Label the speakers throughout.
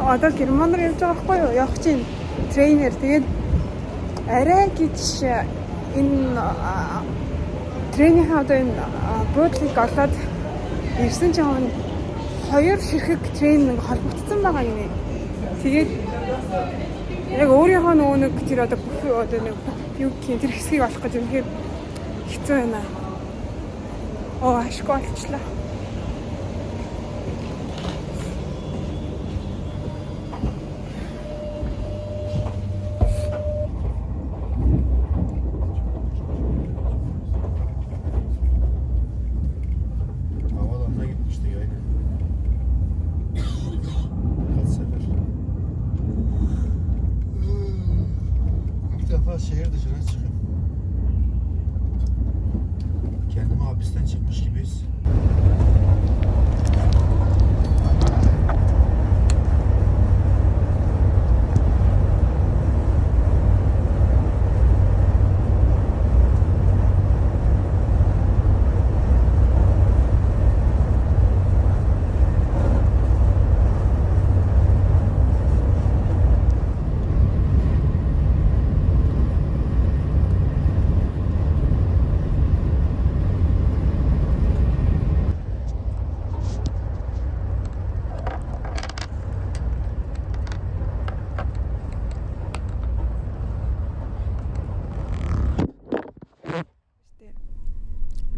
Speaker 1: Одоо Герман руу явж байгаа байхгүй юу? Явах чинь трейнер. Тэгээд арай гэж энэ тренинг одоо энэ буудлыг олоод ирсэн ч юм хоёр ширхэг тренинг холбогдсон байгаа юм. Тэгээд яг өөрийнхөө нөгөө нэг тэр одоо нэг юу гэх тэр хэсгийг олох гэж юм хэрэг хэцүү байна. Ашгүй болчихлоо.
Speaker 2: Şehir dışına çıkıyorum. Kendimi hapisten çıkmış gibiyiz.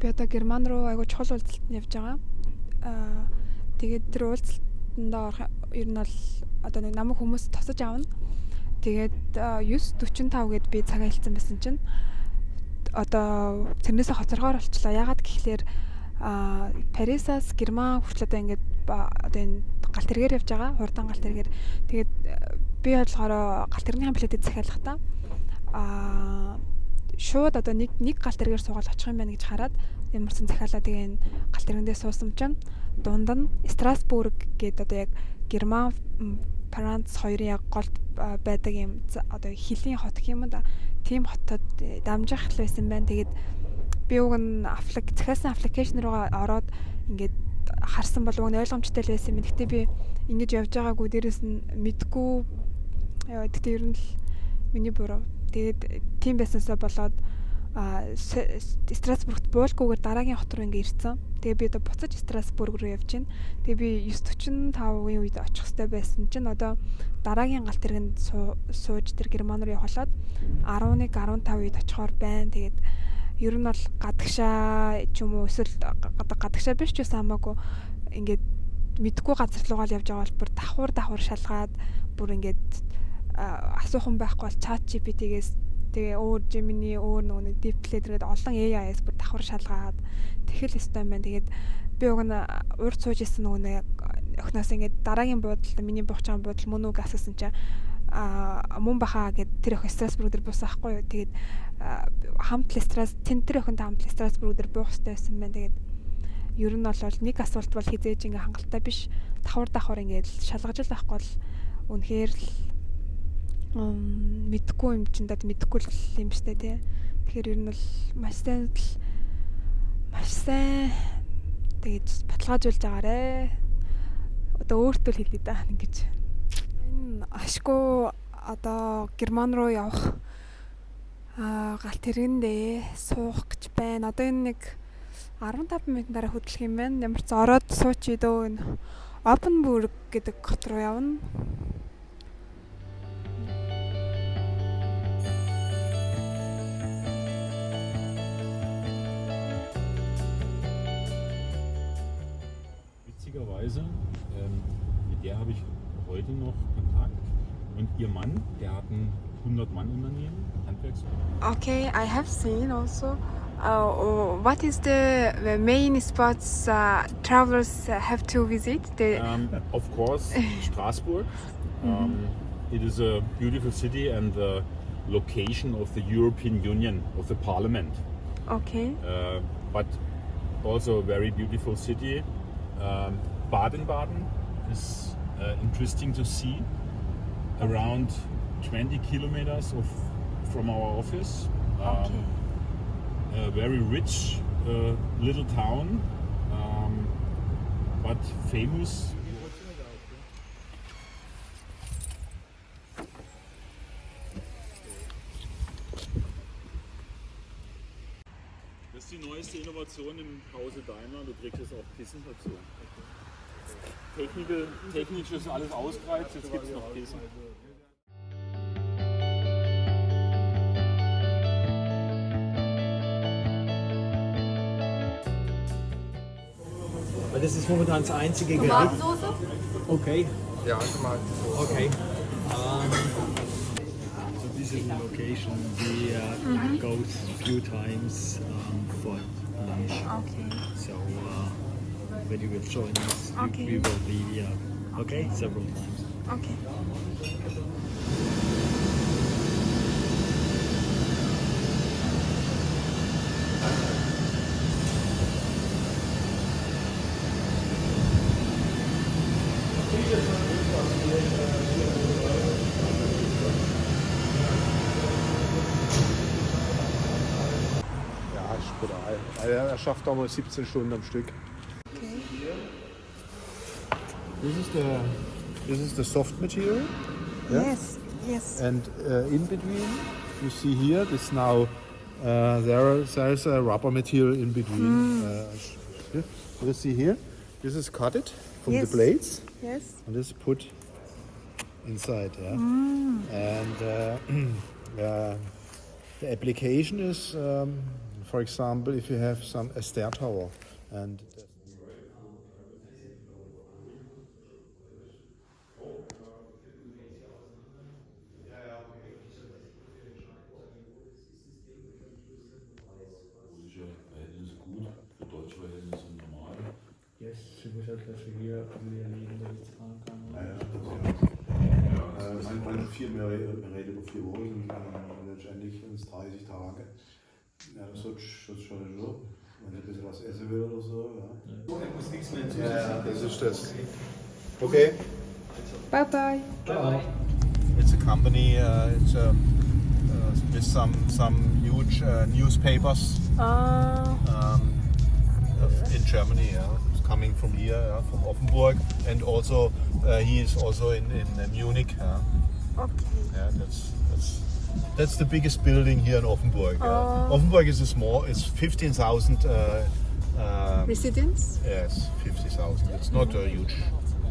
Speaker 1: Би одоо Герман руу айгуу чухал уулзалтанд явж байгаа. Тэгээд тэр уулзалтанд орох ер нь бол одоо нэг намайг хүмүүс тосож авна. Тэгээд 9:45 гээд би цагаа хэлсэн байсан чинь одоо тэрнээсээ хоцоргоор болчлаа. Ягаад гэхлээр Парисаас Герман хүртэл одоо ингээд одоо энэ галт тэргээр явж байгаа. Хурдан галт тэргээр. Тэгээд би болохоор галт тэргийн билетийг захиалахдаа шууд одоо нэг галт тэргээр суугаад очих юм байна гэж хараад ямарсан захиалаа тэгээ галт тэргэндээ суусан чинь дунд нь Страсбург гэдэг одоо яг Герман Франц хоёрын яг гол байдаг юм одоо хилийн хот гэх юм да. Тим хотод дамжих байсан байна. Тэгээд би уг нь захиалсан аппликейшн руугаа ороод ингээд харсан бол уг нь ойлгомжтой л байсан юм. Гэхдээ би ингэж явж байгаагүй дээрэс нь мэдгүй гэхдээ ер нь л миний буруу. Тэгээд тийм байснаасаа болоод Страсбургт буулгүйгээр дараагийн хот руу ингээ ирсэн. Тэгээ би одоо буцаж Страсбург руу явж байна. Тэгээ би 9:45-ийн үед очих хэрэгтэй байсан чинь одоо дараагийн галт тэргэнд сууж тэр Герман руу явхолоод 11:15 үед очихоор байна. Тэгээд ер нь бол гадагшаа ч юм уу эсвэл гадагшаа биш ч гэсэн хамаагүй ингээд мэдгүй газар руугаа л явж байгаа бол бүр давхар шалгаад бүр ингээд асуухан байхгүй бол чат GPT-гээс тэгээ өөр Gemini өөр нэг deep learning гэдэг олон AI-аас бүр давхар шалгаад тэгэл өстой юм байна. Тэгээд би уг нь урд сууж исэн нэг охноос ингээд дараагийн буудалд миний буух чам буудал мөн үг асуусан чинь мөн бахаа гэд тэр ох Страсбург дээр буусаа ахгүй юу. Тэгээд хамт тэр охинтой хамт Страсбург дээр буух хэрэгтэй байсан байна. Тэгээд ер нь бол нэг асуулт бол хизээж ингээ хангалттай биш давхар ингээд шалгаж л байхгүй бол үнэхээр л мэдхгүй юм чинь дад мэдхгүй л юм штэ тий. Тэгэхээр ер нь бол маш сайн тэгэж баталгаажуулж байгаарэ. Одоо өөртөө л хэлээ да ингэж. Энэ ашгүй одоо Герман руу явах галт тэргэндээ суух гэж байна. Одоо энэ нэг 15 минутын дараа хөдлөх юм байна. Ямар ч ороод сууч идөө энэ Опенбург гэдэг хот руу явна.
Speaker 3: Witzigerweise, mit der habe ich heute noch Kontakt. Und ihr Mann, der hat 100 Mann Unternehmen, Handwerksbetrieb.
Speaker 1: Okay, I have seen also. What is the main spots travelers have to visit?
Speaker 3: Of course, Strasbourg. It is a beautiful city and the location of the European Union, of the Parliament.
Speaker 1: Okay.
Speaker 3: But also a very beautiful city. Baden-Baden is interesting to see. Around 20 kilometers from our office.
Speaker 1: Okay.
Speaker 3: A very rich little town. but famous. Das ist die neueste Innovation im Hause Daimler. Du kriegst jetzt auch Kissen dazu. Technisch ist alles ausgereizt, jetzt gibt es noch Kissen.
Speaker 4: Das ist momentan das einzige Gericht.
Speaker 5: Tomatensoße?
Speaker 4: Okay,
Speaker 2: Ja, Tomaten.
Speaker 4: okay. So this is the location we go a few times for lunch.
Speaker 1: Okay.
Speaker 4: So when you will join us,
Speaker 1: Okay.
Speaker 4: we will be okay several times.
Speaker 1: Okay.
Speaker 2: Ja, ist brutal. Also er schafft auch mal 17 Stunden am Stück. This is the soft material. Yeah?
Speaker 1: Yes.
Speaker 2: And in between, you see here, this now there's a rubber material in between. You see here, this is cut it from
Speaker 1: Yes.
Speaker 2: the blades,
Speaker 1: Yes.
Speaker 2: and this is put inside. Yeah, and the application is, for example, if you have a stair tower, and
Speaker 3: Verhältnisse gut, für deutsche Verhältnisse normal.
Speaker 4: Yes, she was halt dafür hier, wie er neben der Witz fahren kann.
Speaker 6: Man viel mehr Rede über 4 Wochen, letztendlich sind es 30 Tage. Ja, das ist schon so. Wenn ich ein bisschen was essen will oder so. Ja.
Speaker 4: Er muss nichts mehr
Speaker 2: ja, das ist das. Okay.
Speaker 1: Bye bye.
Speaker 2: It's a company. It's with some huge newspapers in Germany. It's coming from here, from Offenburg, and also he is also in Munich.
Speaker 1: Okay.
Speaker 2: Yeah, that's the biggest building here in Offenburg. Offenburg is it's 15,000.
Speaker 1: Residents?
Speaker 2: Yes, 50,000. It's not huge.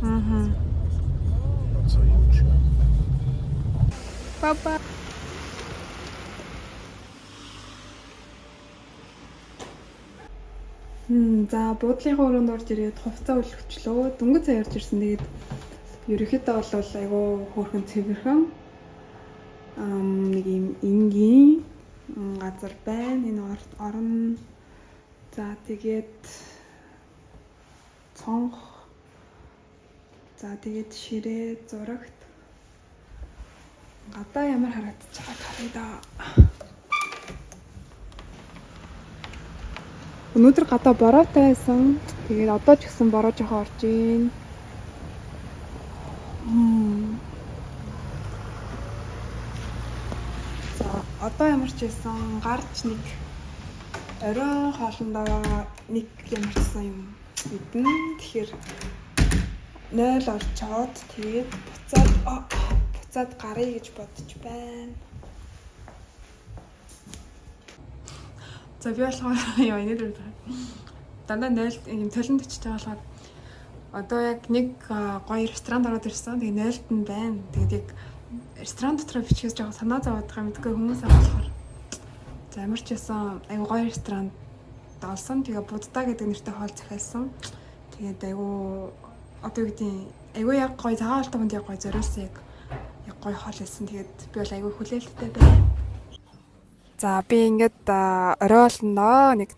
Speaker 2: Not so huge.
Speaker 1: Bye bye. За буудлынхаа өрөөнд орж ирээд хувцас өлгчлөө. Дөнгөж цаа ярьж ирсэн. Тэгээд ерөнхийдөө бол айгүй хөөрхөн цэвэрхэн нэг юм энгийн газар байна. Энэ орон. За тэгээд цонх. За тэгээд ширээ, зурагт. Гадаа ямар харагдаж байгааг харъя да. Өнөөдөр гадаа бороотой байсан. Тэгээд одоо ч гэсэн бороо жоохон орж ийн. За одоо ямар ч байсан гарч нэг оройн хоолндоо нэг ямар ч байсан юм идэн. Тэгэхээр 0 орчоод тэгээд буцаад гарыг гэж бодож байна. За би болохоор яа энэ дандаа 0 юм толонд очиж байгаа болохоор одоо яг нэг гоё ресторанд ороод ирсэн. Тэгээ 0-д нь байна. Тэгээд яг ресторан дотор бичгээс жоохон санаа зовоод байгаа мэдгүй хүмүүс аа болохоор. За ямар ч байсан айгу гоё ресторанд олсон. Тэгээ Будда гэдэг нэртэй хоол захиалсан. Тэгээд айгу одоо юу гэдэг айгу яг гоё цагаалтай хүнд яг гоё зориулсан яг гоё хоол хэлсэн. Тэгээд би бол айгу хүлээлттэй байна. За би ингээд оройолноо нэг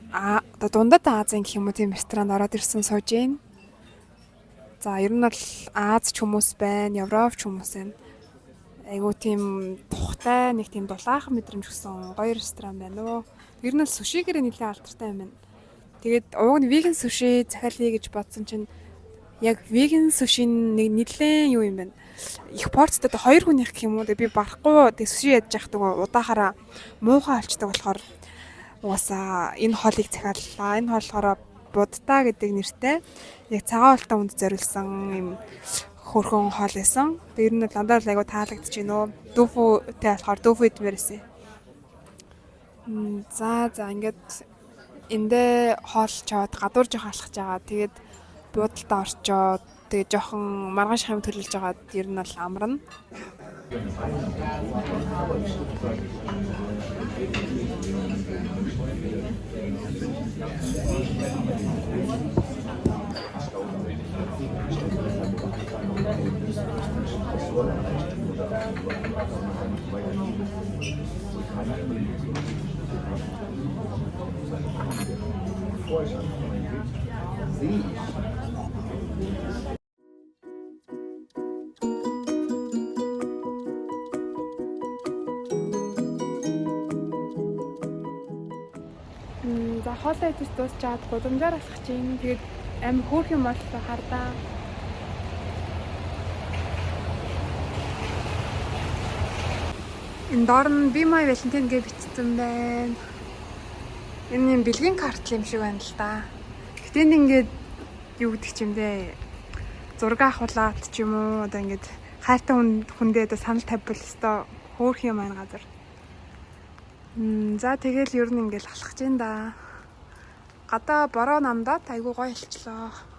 Speaker 1: одоо дундад Азийн гэх юм уу тийм ресторанд ороод ирсэн сууж гин. За ер нь бол Аз ч хүмүүс байна, Европч хүмүүс байна. Айгу тийм тухтай нэг тийм дулаахан мэдрэмж өгсөн гоё ресторан байна уу. Ер нь л сушигээрээ нэлээд алдартай юм байна. Тэгээд уг нь веган суши захиалъя гэж бодсон чинь яг веган сушин нэг нэлээд юу юм байна. Их порцтой 2 хүнийх гэх юм уу. Би барахгүй тэг суши ядж явах удаахаараа муухай олчдаг болохоор угаасаа энэ хоолыг захиаллаа. Энэ хоол болохоор Буддаа гэдэг нэртэй яг цагаан олтой хүнд зориулсан юм хөрхөн хоол байсан. Тэр нь дандаа л айгу таалагдж байна уу. Дүүфүүтэй болохоор дүүфүү идмээрсэн. За ингээд эндээ хоолч чаад гадуур жоох алхаж байгаа. Тэгээд буудалтаа орчоод тэгээд жоохон маргааш хам төлөөлж байгаа. Ер нь бол амарна. За хоолой идэж дуусчаад гудамжаар алхах чинь тэгээд амар хөөх юм боллоо хардаа. Энэ доор нь Be My Valentine гэж бичсэн байна. Энэ юм бэлгийн картл юм шиг байна л да. Гэтэ ингээд юу гэдэг ч юм бэ? Зураг авахлаад ч юм уу одоо ингээд хайртай хүндээ одоо санал тавьбал өстой хөөх юм байна газар. За тэгэл ер нь ингээд алхаж байна да. Гадаа бороо намдаад айгуу гоё хэлчлээ.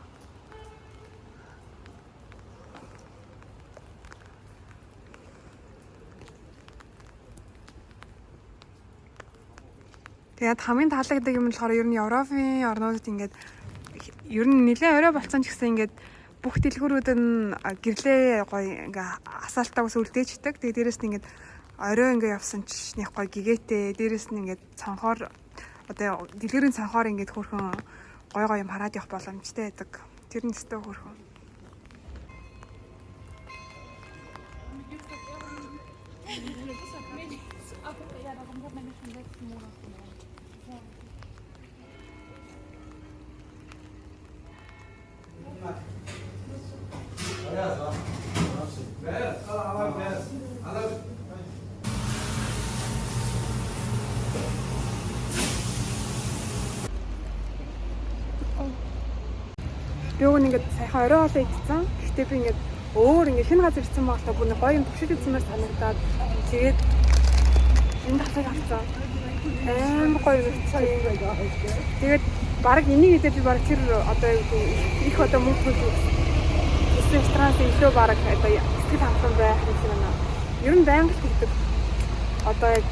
Speaker 1: Тэгээд хамгийн таалагддаг юм болохоор ер нь Европын орнуудад ингээд ер нь нэлээд орой болцсон ч гэсэн ингээд бүх дэлгүүрүүд нь гэрлээ гоё ингээ асаалтаа ус үлдээждэг. Тэгээд дээрэс нь ингээд орой ингээ явсан ч нэг гоё гэгээтэй. Дээрэс нь ингээд цонхоор одоо дэлгүүрийн цонхоор ингээд хөрхөн гоё гоё юм хараад явах боломжтой байдаг. Тэр нь өстой хөрхөн. Би өгөн ингээд сайхан орой хоолой идсэн. Гэхдээ би ингээд өөр ингээд шинэ газар ирсэн байхдаа бүр нэг гоё юм төвшил үзмээр санагдаад тэгээд энэ дахлыг авсан. Амар гоё байсан. Тэгээд баг энийг идээд би баг тэр одоо их одоо мөнгө төлөх ресторан илүү баг одоо сэтгэл хангалуун байх юм байна. Ер нь байнга л тэгдэг. Одоо яг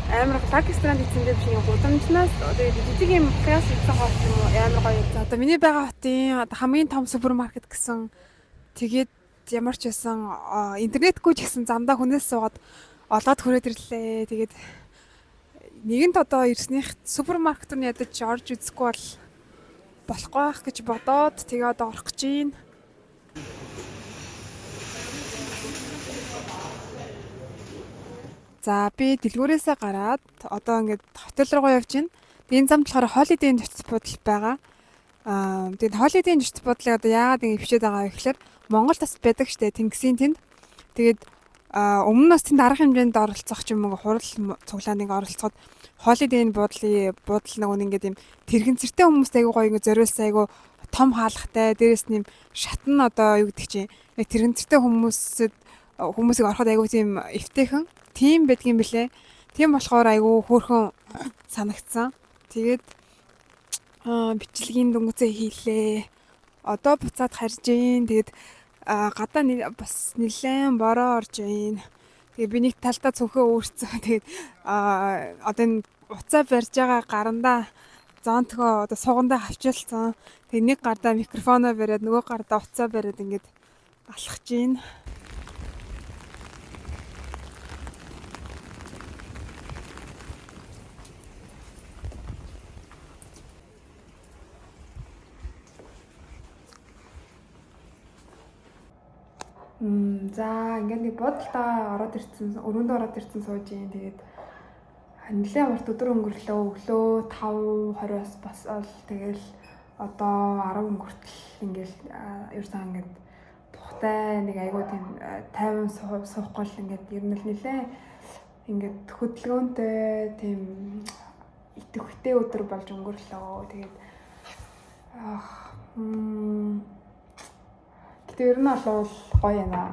Speaker 1: амар лаг ресторан хийсэн дээр шиг гудамжнаас одоо жижиг юм класс хийсэн хоол юм уу амар гоё. За одоо миний байгаа хотын одоо хамгийн том супермаркет гэсэн тэгээд ямар ч байсан интернетгүй ч гэсэн замдаа хүнээс суугаад олоод хүрээд ирлээ. Тэгээд нэгэнт одоо ирснийх супермаркет руу ядаж орж үзэхгүй бол болохгүй байх гэж бодоод тэгээ одоо орох гэж байна. За би дэлгүүрээсээ гараад одоо ингээд хотел руугаа явж байна. Энэ замд болохоор Holiday Inn зочид буудал байгаа. Тэгээд Holiday Inn зочид буудлыг одоо яагаад ингэ хвчээд байгаа вэ гэхээр Монголд бас байдаг штэ Тэнгисийн тэнд. Тэгээд өмнө нь бас тэнд арга хэмжээнд оролцох ч юм уу хурал цуглааныг оролцоход Holiday Inn буудлын нөгөө ингээд юм тэрэгцэртэй хүмүүст айгуу гоё ингэ зориулсан айгуу том хаалгатай. Дээрээс нь юм шатн одоо юу гэдэг чинь тэрэгцэртэй хүмүүсийг ороход айгуу тийм эвтэйхэн тийм байдгийм блэ. Тийм болохоор айгуу хөөрхөн санагдсан. Тэгээд бичлэгийн дүнгийн хийлээ. Одоо буцаад харж гин. Тэгээд гадаа бас нэлээд бороо орж байна. Тэгээд би нэг талдаа цөнхөө өөрцөө. Тэгээд одоо энэ уцаа барьж байгаа гарандаа зонтгоо одоо сугандаа хавчилсан. Тэгээд нэг гардаа микрофоноо бариад нөгөө гардаа уцаа бариад ингээд алхаж гин. За ингээд нэг бодолтоо ороод ирсэн, өрөөндөө ороод ирсэн сууж юм. Тэгээд нэлээд урт өдөр өнгөрлөө, өглөө 5:20-оос босоод тэгэл одоо 10 өнгөртөл ингээд ерөөсөн ингээд тухтай нэг айгуу тийм 50 суухгүй л ингээд ер нь л нэлээд ингээд хөдөлгөөнтэй тийм идэвхтэй өдөр болж өнгөрлөө. Тэгээд Гэтэ ер нь бол гоё байна.